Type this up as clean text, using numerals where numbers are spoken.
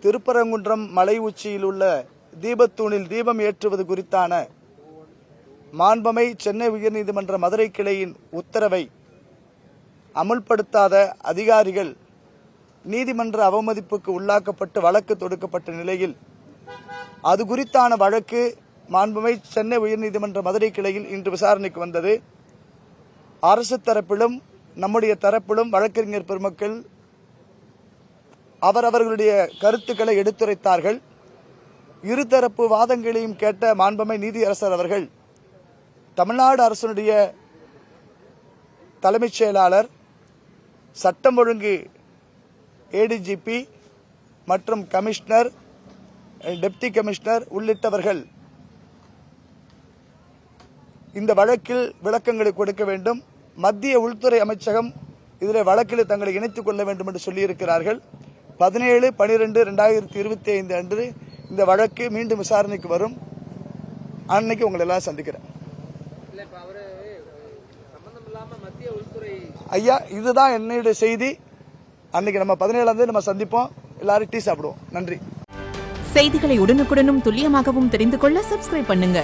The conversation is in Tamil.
திருப்பரங்குன்றம் மலை உச்சியில் உள்ள தீபத்தூணில் தீபம் ஏற்றுவது குறித்தான மாண்பமை சென்னை உயர்நீதிமன்ற மதுரை கிளையின் உத்தரவை அமுல்படுத்தாத அதிகாரிகள் நீதிமன்ற அவமதிப்புக்கு உள்ளாக்கப்பட்டு வழக்கு தொடுக்கப்பட்ட நிலையில் அது குறித்தான வழக்கு மாண்புமை சென்னை உயர்நீதிமன்ற மதுரை கிளையில் இன்று விசாரணைக்கு வந்தது. அரசு தரப்பிலும் நம்முடைய தரப்பிலும் வழக்கறிஞர் பெருமக்கள் அவரவர்களுடைய கருத்துக்களை எடுத்துரைத்தார்கள். இருதரப்பு வாதங்களையும் கேட்ட மாண்புமை நீதியரசர் அவர்கள் தமிழ்நாடு அரசினுடைய தலைமைச் செயலாளர், சட்டம் ஒழுங்கு ஏடிஜிபி மற்றும் கமிஷனர், டெப்டி கமிஷனர் உள்ளிட்டவர்கள் இந்த வழக்கில் விளக்கங்களை கொடுக்க வேண்டும். மத்திய உள்துறை அமைச்சகம் இதில் வழக்கில் தங்களை இணைத்துக் கொள்ள வேண்டும் என்று சொல்லியிருக்கிறார்கள். 17/12/2025 அன்று இந்த வழக்கு மீண்டும் விசாரணைக்கு வரும். அன்னைக்கு உங்களை எல்லாம் சந்திக்கிறேன். ஐயா, இதுதான் என்னுடைய செய்தி. அன்னைக்கு நம்ம 17 நம்ம சந்திப்போம். எல்லாரும் டீ சாப்பிடுவோம். நன்றி. செய்திகளை உடனுக்குடனும் துல்லியமாகவும் தெரிந்து கொள்ள சப்ஸ்கிரைப் பண்ணுங்க.